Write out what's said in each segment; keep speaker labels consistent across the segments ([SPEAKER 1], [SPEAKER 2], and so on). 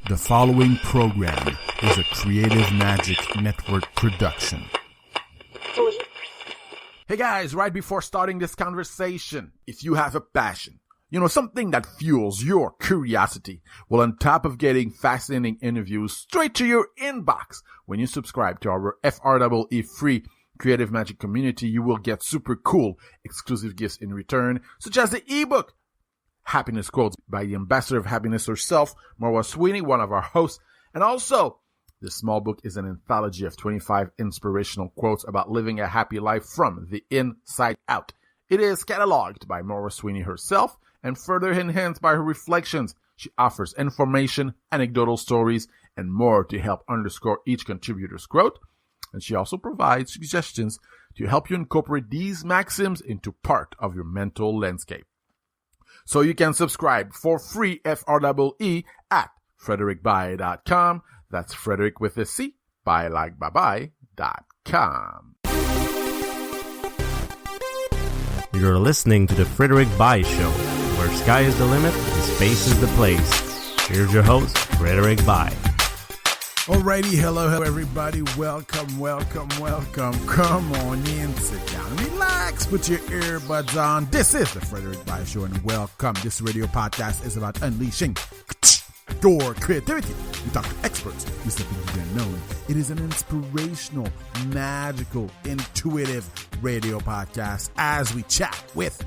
[SPEAKER 1] The following program is a Creative Magic Network production. Hey guys, right before starting this conversation, if you have a passion, something that fuels your curiosity, well, on top of getting fascinating interviews straight to your inbox, when you subscribe to our FREE free Creative Magic community, you will get super cool exclusive gifts in return, such as the ebook Happiness Quotes by the Ambassador of Happiness herself, Marwa Sweeney, one of our hosts. And also, this small book is an anthology of 25 inspirational quotes about living a happy life from the inside out. It is cataloged by Marwa Sweeney herself and further enhanced by her reflections. She offers information, anecdotal stories, and more to help underscore each contributor's growth. And she also provides suggestions to help you incorporate these maxims into part of your mental landscape. So you can subscribe for free FREE at FredericByé.com. That's Frederic with a C, bye like bye.com.
[SPEAKER 2] You're listening to the Frederic Byé Show, where sky is the limit and space is the place. Here's your host, Frederic Byé.
[SPEAKER 1] Alrighty, hello everybody, welcome. Come on in, sit down, relax, put your earbuds on. This is the Frederic Byé Show and welcome. This radio podcast is about unleashing your creativity. We talk to experts, we step into the unknown. It is an inspirational, magical, intuitive radio podcast as we chat with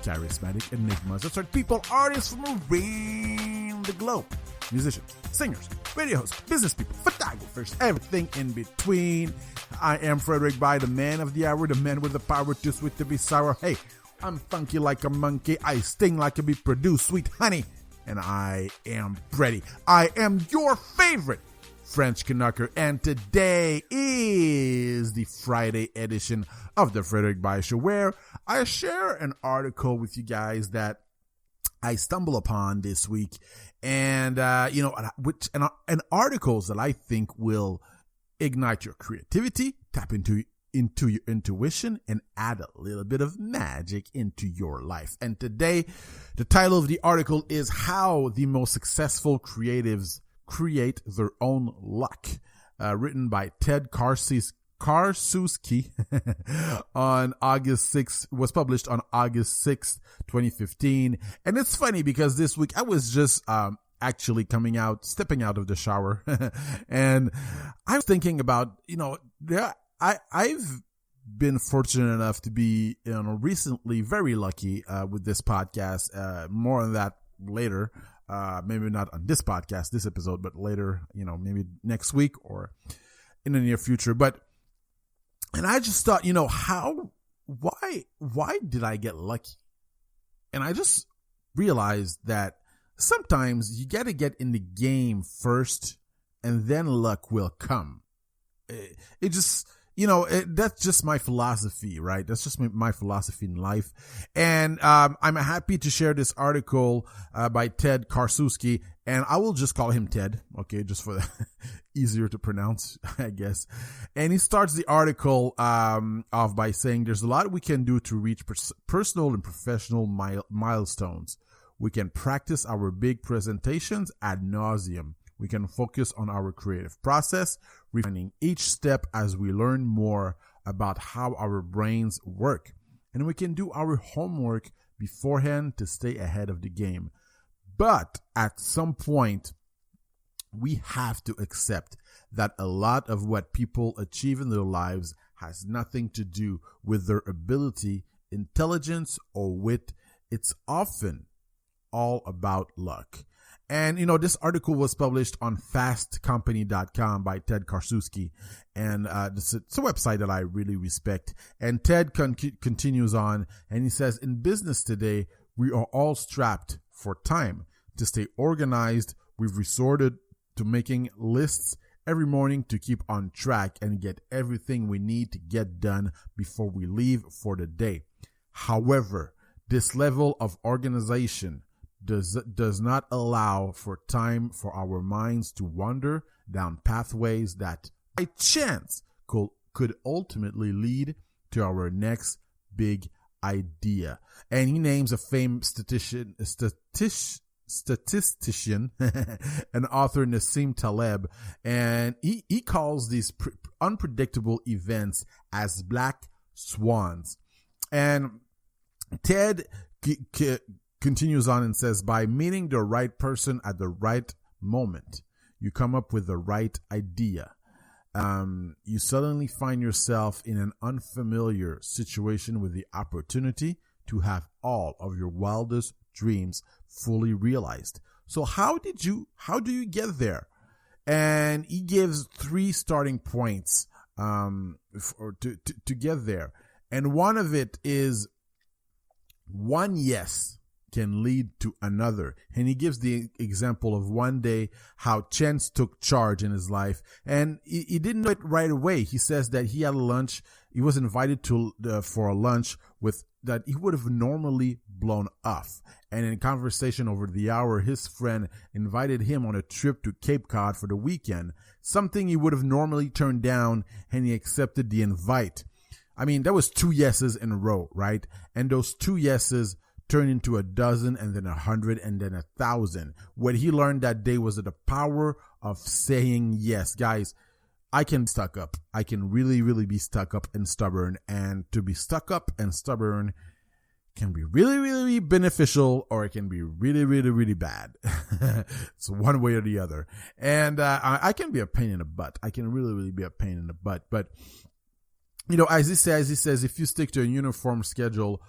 [SPEAKER 1] charismatic enigmas. That's right, people, artists from around the globe. Musicians, singers, radio hosts, business people, photographers, everything in between. I am Frederic Byé, the man of the hour, the man with the power, too sweet to be sour. Hey, I'm funky like a monkey. I sting like a bee, produce sweet honey. And I am ready. I am your favorite French Canucker. And today is the Friday edition of the Frederic Byé Show, where I share an article with you guys that I stumble upon this week. And, and articles that I think will ignite your creativity, tap into your intuition, and add a little bit of magic into your life. And today, the title of the article is How the Most Successful Creatives Create Their Own Luck, written by Ted Karsuski on August 6th, was published on August 6th, 2015. And it's funny because this week I was just, actually stepping out of the shower and I was thinking about, I've been fortunate enough to be, recently very lucky, with this podcast, more on that later, maybe not on this podcast, this episode, but later, maybe next week or in the near future. And I just thought, why did I get lucky? And I just realized that sometimes you got to get in the game first and then luck will come. It just, that's just my philosophy, right? That's just my philosophy in life. And I'm happy to share this article by Ted Karsuski, and I will just call him Ted, okay, just for the easier to pronounce, I guess. And he starts the article off by saying there's a lot we can do to reach personal and professional milestones. We can practice our big presentations ad nauseum. We can focus on our creative process, refining each step as we learn more about how our brains work. And we can do our homework beforehand to stay ahead of the game. But at some point, we have to accept that a lot of what people achieve in their lives has nothing to do with their ability, intelligence, or wit. It's often all about luck. And, this article was published on fastcompany.com by Ted Karsuski. And it's a website that I really respect. And Ted continues on and he says, in business today, we are all strapped for time. To stay organized, we've resorted to making lists every morning to keep on track and get everything we need to get done before we leave for the day. However, this level of organization does not allow for time for our minds to wander down pathways that by chance could ultimately lead to our next big idea. And he names a famous statistician and author Nassim Taleb, and he calls these unpredictable events as black swans. And Ted continues on and says, by meeting the right person at the right moment, you come up with the right idea. You suddenly find yourself in an unfamiliar situation with the opportunity to have all of your wildest dreams fully realized. So how do you get there? And he gives 3 starting points to get there. And one of it is one yes can lead to another. And he gives the example of one day how chance took charge in his life, and he didn't know it right away. He says that he had a lunch. He was invited to for a lunch with that he would have normally blown off. And in conversation over the hour, his friend invited him on a trip to Cape Cod for the weekend, something he would have normally turned down, and he accepted the invite. I mean, that was 2 yeses in a row, right? And those 2 yeses turned into a dozen, and then 100, and then 1,000. What he learned that day was the power of saying yes. Guys, I can be stuck up. I can really, really be stuck up and stubborn. And to be stuck up and stubborn can be really, really beneficial, or it can be really, really, really bad. It's one way or the other. And I can be a pain in the butt. I can really, really be a pain in the butt. But you know, as he says, if you stick to a uniform schedule,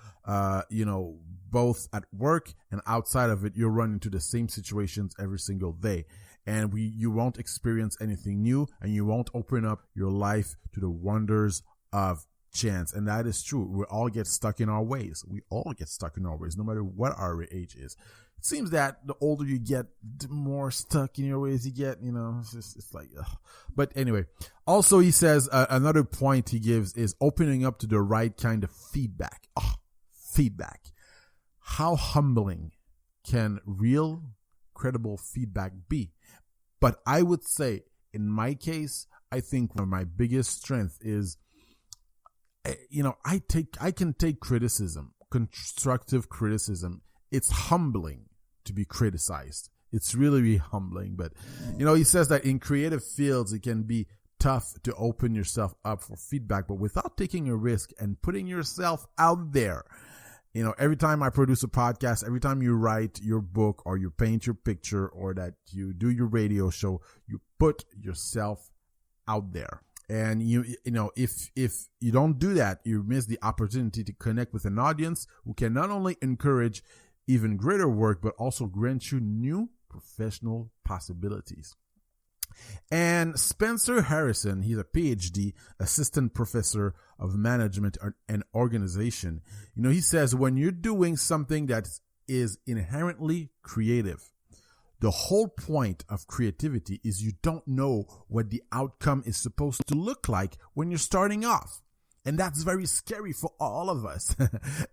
[SPEAKER 1] both at work and outside of it, you'll run into the same situations every single day. And you won't experience anything new, and you won't open up your life to the wonders of chance. And that is true. We all get stuck in our ways. No matter what our age is. It seems that the older you get, the more stuck in your ways you get, it's like, ugh. But anyway, also he says another point he gives is opening up to the right kind of feedback. Feedback. How humbling can real, credible feedback be? But I would say, in my case, I think one of my biggest strength is, I can take criticism, constructive criticism. It's humbling to be criticized. It's really, really humbling. But, he says that in creative fields, it can be tough to open yourself up for feedback, but without taking a risk and putting yourself out there. Every time I produce a podcast, every time you write your book or you paint your picture or that you do your radio show, you put yourself out there. And if you don't do that, you miss the opportunity to connect with an audience who can not only encourage even greater work, but also grant you new professional possibilities. And Spencer Harrison, he's a PhD, assistant professor of management and organization. He says when you're doing something that is inherently creative, the whole point of creativity is you don't know what the outcome is supposed to look like when you're starting off. And that's very scary for all of us.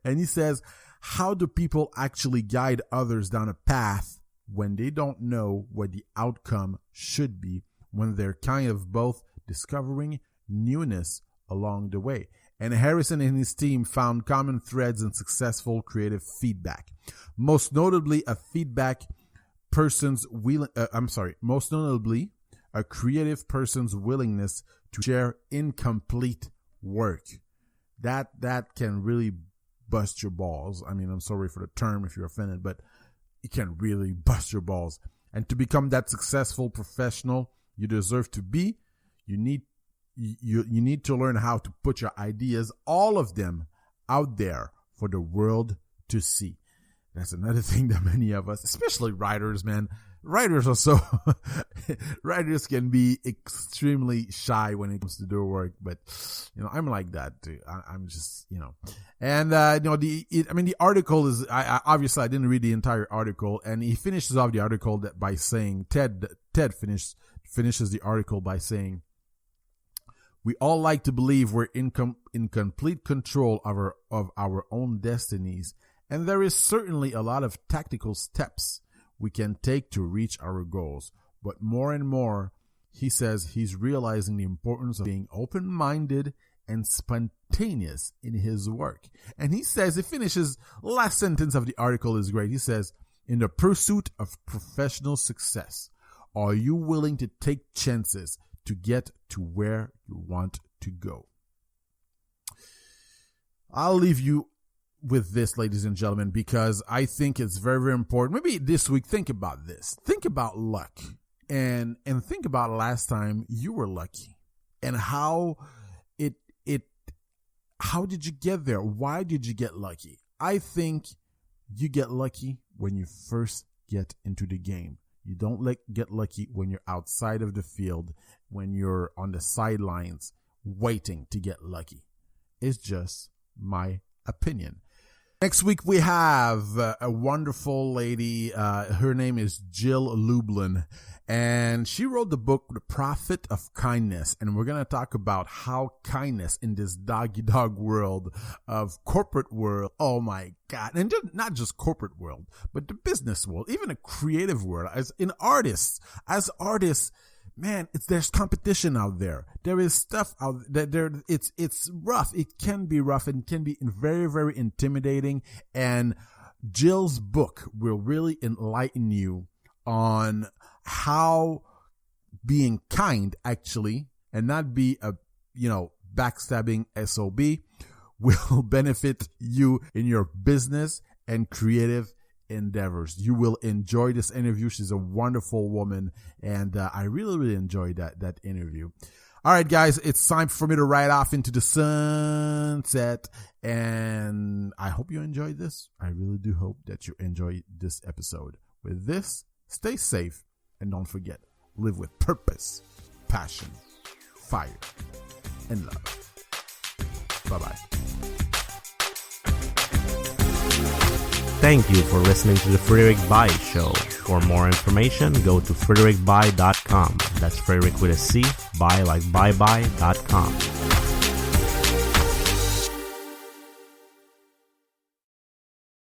[SPEAKER 1] And he says, how do people actually guide others down a path when they don't know what the outcome should be, when they're kind of both discovering newness along the way? And Harrison and his team found common threads in successful creative feedback. Most notably, a creative person's willingness to share incomplete work. That can really bust your balls. I mean, I'm sorry for the term if you're offended, but it can really bust your balls. And to become that successful professional you deserve to be, you need to learn how to put your ideas, all of them, out there for the world to see. That's another thing that many of us, especially writers, man. Writers can be extremely shy when it comes to their work, but I'm like that too. I'm just, and the article is, obviously I didn't read the entire article, and he finishes off the article by saying, Ted finishes the article by saying, we all like to believe we're in complete control of our own destinies, and there is certainly a lot of tactical steps we can take to reach our goals. But more and more, he says he's realizing the importance of being open-minded and spontaneous in his work. And he says, he finishes, last sentence of the article is great. He says, In the pursuit of professional success, are you willing to take chances to get to where you want to go? I'll leave you with this, ladies and gentlemen, because I think it's very, very important. Maybe this week, think about this. Think about luck and think about last time you were lucky and how how did you get there? Why did you get lucky? I think you get lucky when you first get into the game. You don't get lucky when you're outside of the field, when you're on the sidelines waiting to get lucky. It's just my opinion. Next week, we have a wonderful lady. Her name is Jill Lublin, and she wrote the book, The Profit of Kindness. And we're going to talk about how kindness in this dog-eat-dog world of corporate world, oh my God, and not just corporate world, but the business world, even the creative world, as artists, man, there's competition out there. There is stuff out there. It's rough. It can be rough and can be very, very intimidating. And Jill's book will really enlighten you on how being kind, actually, and not be a, backstabbing SOB, will benefit you in your business and creative endeavors. You will enjoy this interview. She's a wonderful woman, and I really, really enjoyed that interview. All right, guys, it's time for me to ride off into the sunset, and I hope you enjoyed this. I really do hope that you enjoyed this episode. With this, stay safe, and don't forget, live with purpose, passion, fire, and love. Bye-bye.
[SPEAKER 2] Thank you for listening to the Frederic Byé Show. For more information, go to fredericbyé.com. That's Frederic with a C, Byé like bye-bye.com.